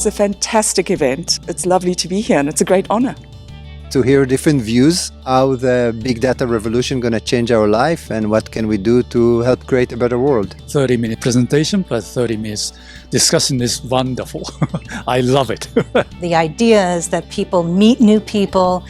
It's a fantastic event. It's lovely to be here and it's a great honor. To hear different views, how the big data revolution going to change our life and what can we do to help create a better world. 30-minute presentation plus 30 minutes discussion is wonderful. I love it. The idea is that people meet new people,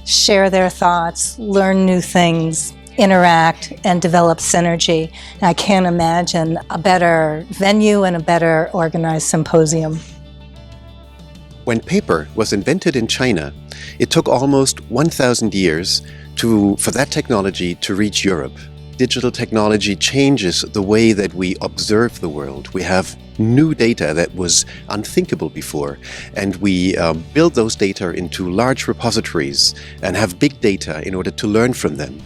share their thoughts, learn new things, interact, and develop synergy. And I can't imagine a better venue and a better organized symposium. When paper was invented in China, it took almost 1,000 years for that technology to reach Europe. Digital technology changes the way that we observe the world. We have new data that was unthinkable before, and we build those data into large repositories and have big data in order to learn from them.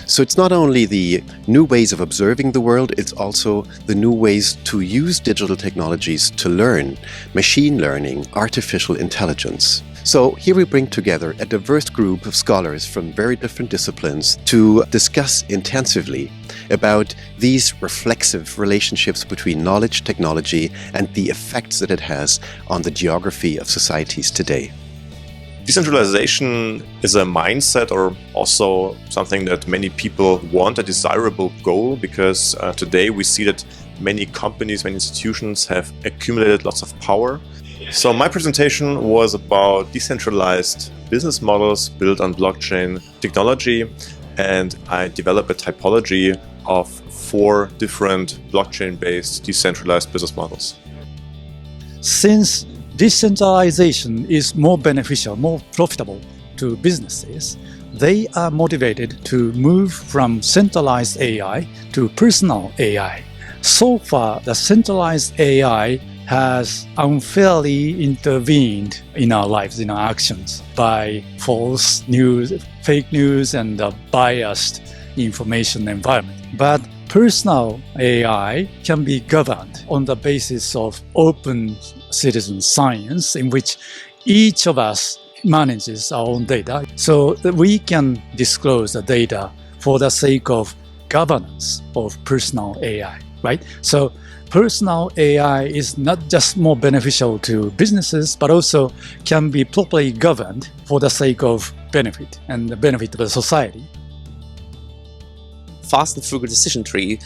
So it's not only the new ways of observing the world, it's also the new ways to use digital technologies to learn, machine learning, artificial intelligence. So here we bring together a diverse group of scholars from very different disciplines to discuss intensively about these reflexive relationships between knowledge, technology, and the effects that it has on the geography of societies today. Decentralization is a mindset, or also something that many people want, a desirable goal, because today we see that many companies, many institutions have accumulated lots of power. So my presentation was about decentralized business models built on blockchain technology, and I developed a typology of 4 different blockchain-based decentralized business models. Since decentralization is more beneficial, more profitable to businesses, they are motivated to move from centralized AI to personal AI. So far, the centralized AI has unfairly intervened in our lives, in our actions, by false news, fake news, and a biased information environment. But personal AI can be governed on the basis of open citizen science, in which each of us manages our own data, so that we can disclose the data for the sake of governance of personal AI, right? So personal AI is not just more beneficial to businesses, but also can be properly governed for the sake of benefit and the benefit of the society. Fast and frugal decision tree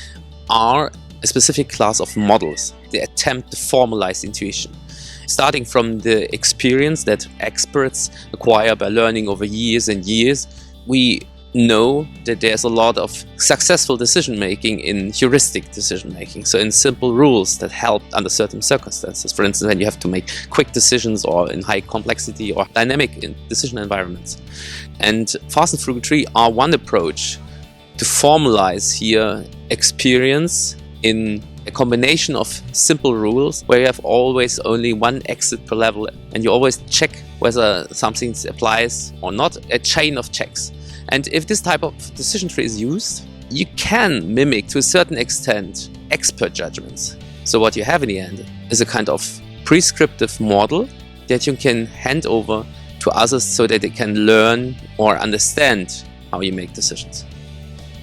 are a specific class of models. They attempt to formalize intuition. Starting from the experience that experts acquire by learning over years and years, we know that there's a lot of successful decision-making in heuristic decision-making, so in simple rules that help under certain circumstances. For instance, when you have to make quick decisions or in high complexity or dynamic decision environments. And fast and frugal tree are one approach to formalize here experience in a combination of simple rules where you have always only one exit per level and you always check whether something applies or not, a chain of checks. And if this type of decision tree is used, you can mimic to a certain extent expert judgments. So what you have in the end is a kind of prescriptive model that you can hand over to others so that they can learn or understand how you make decisions.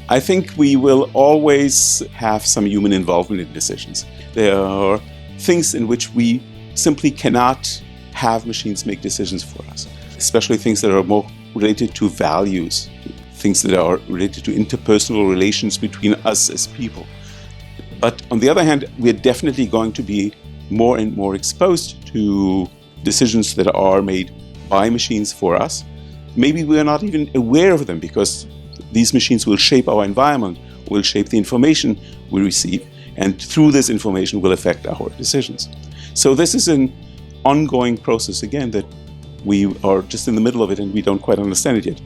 I think we will always have some human involvement in decisions. There are things in which we simply cannot have machines make decisions for us, especially things that are more related to values, things that are related to interpersonal relations between us as people. But on the other hand, we're definitely going to be more and more exposed to decisions that are made by machines for us. Maybe we're not even aware of them because these machines will shape our environment, will shape the information we receive, and through this information will affect our decisions. So this is an ongoing process, again, that we are just in the middle of it and we don't quite understand it yet.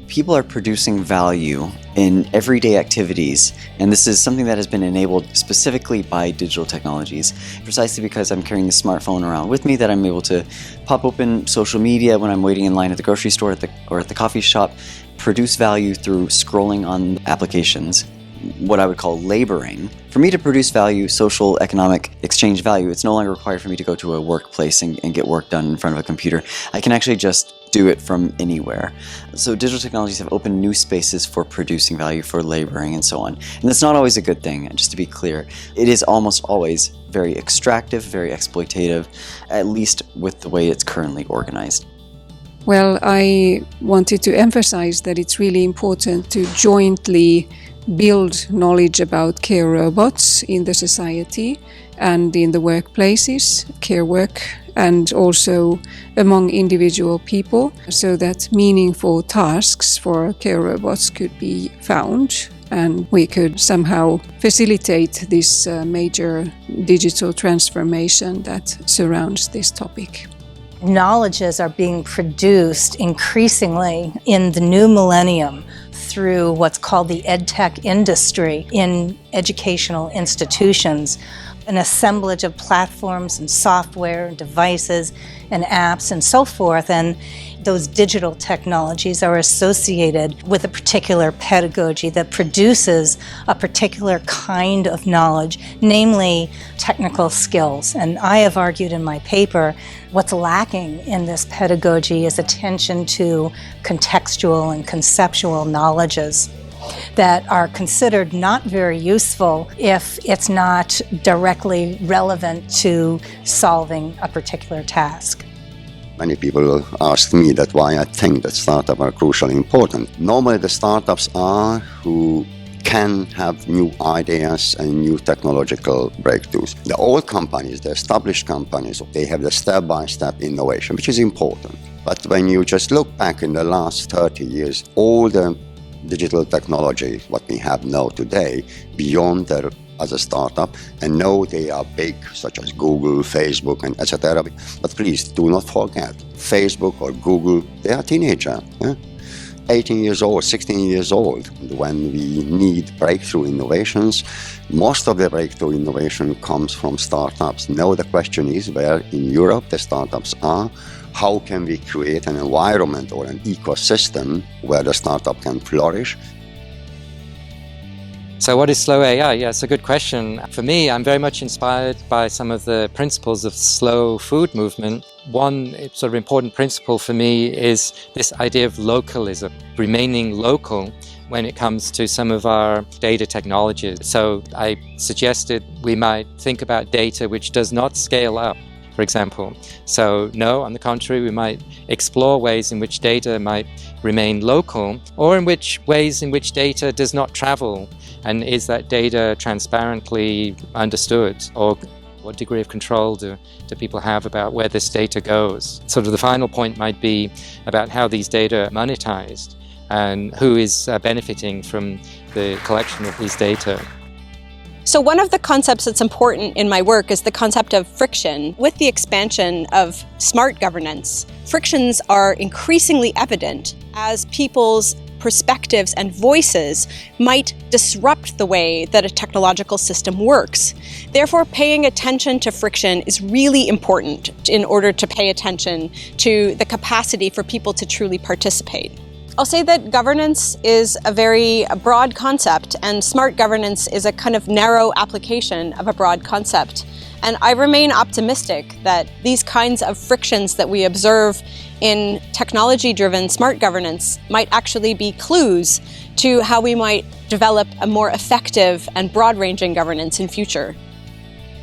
People are producing value in everyday activities, and this is something that has been enabled specifically by digital technologies. Precisely because I'm carrying the smartphone around with me, that I'm able to pop open social media when I'm waiting in line at the grocery store or at the coffee shop, produce value through scrolling on applications, what I would call laboring. For me to produce value, social, economic, exchange value, it's no longer required for me to go to a workplace and get work done in front of a computer. I can actually just do it from anywhere. So digital technologies have opened new spaces for producing value, for laboring, and so on. And that's not always a good thing, just to be clear. It is almost always very extractive, very exploitative, at least with the way it's currently organized. Well, I wanted to emphasize that it's really important to jointly build knowledge about care robots in the society and in the workplaces, care work, and also among individual people, so that meaningful tasks for care robots could be found and we could somehow facilitate this major digital transformation that surrounds this topic. Knowledges are being produced increasingly in the new millennium through what's called the edtech industry in educational institutions, an assemblage of platforms and software and devices and apps and so forth. And those digital technologies are associated with a particular pedagogy that produces a particular kind of knowledge, namely technical skills. And I have argued in my paper, what's lacking in this pedagogy is attention to contextual and conceptual knowledges that are considered not very useful if it's not directly relevant to solving a particular task. Many people ask me that why I think that startups are crucially important. Normally the startups are who can have new ideas and new technological breakthroughs. The old companies, the established companies, they have the step-by-step innovation, which is important. But when you just look back in the last 30 years, all the digital technology, what we have now today, beyond their as a startup, and know they are big, such as Google, Facebook, and etc. But please do not forget, Facebook or Google, they are teenagers, 18 years old, 16 years old. When we need breakthrough innovations, most of the breakthrough innovation comes from startups. Now the question is where in Europe the startups are. How can we create an environment or an ecosystem where the startup can flourish? So what is slow AI? Yeah, it's a good question. For me, I'm very much inspired by some of the principles of slow food movement. One sort of important principle for me is this idea of localism, remaining local when it comes to some of our data technologies. So I suggested we might think about data which does not scale up, for example. So no, on the contrary, we might explore ways in which data might remain local, or in which ways in which data does not travel. And is that data transparently understood? Or what degree of control do people have about where this data goes? Sort of the final point might be about how these data are monetized and who is benefiting from the collection of these data. So one of the concepts that's important in my work is the concept of friction. With the expansion of smart governance, frictions are increasingly evident as people's perspectives and voices might disrupt the way that a technological system works. Therefore, paying attention to friction is really important in order to pay attention to the capacity for people to truly participate. I'll say that governance is a very broad concept, and smart governance is a kind of narrow application of a broad concept. And I remain optimistic that these kinds of frictions that we observe in technology-driven smart governance might actually be clues to how we might develop a more effective and broad-ranging governance in future.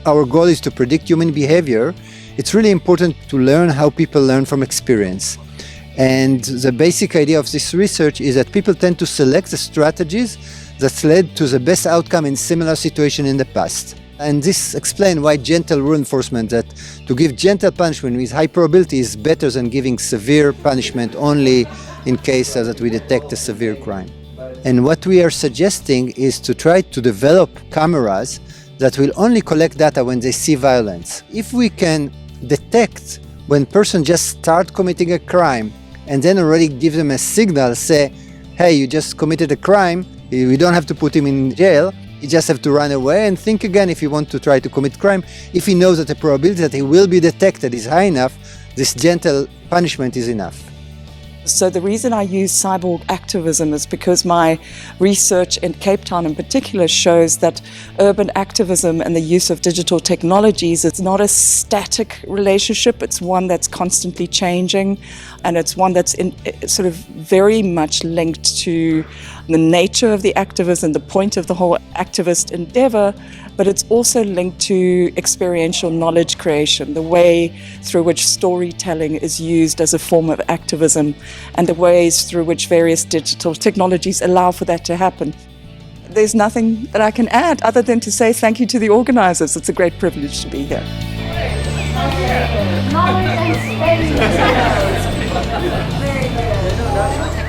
Our goal is to predict human behavior. It's really important to learn how people learn from experience. And the basic idea of this research is that people tend to select the strategies that led to the best outcome in similar situations in the past. And this explains why gentle rule enforcement, that to give gentle punishment with high probability is better than giving severe punishment only in cases that we detect a severe crime. And what we are suggesting is to try to develop cameras that will only collect data when they see violence. If we can detect when person just start committing a crime and then already give them a signal, say, hey, you just committed a crime, we don't have to put him in jail, you just have to run away and think again if you want to try to commit crime. If he knows that the probability that he will be detected is high enough, this gentle punishment is enough. So the reason I use cyborg activism is because my research in Cape Town in particular shows that urban activism and the use of digital technologies is not a static relationship. It's one that's constantly changing, and it's one that's sort of very much linked to the nature of the activist and the point of the whole activist endeavor, but it's also linked to experiential knowledge creation, the way through which storytelling is used as a form of activism, and the ways through which various digital technologies allow for that to happen. There's nothing that I can add other than to say thank you to the organizers. It's a great privilege to be here. Knowledge and space. Very good.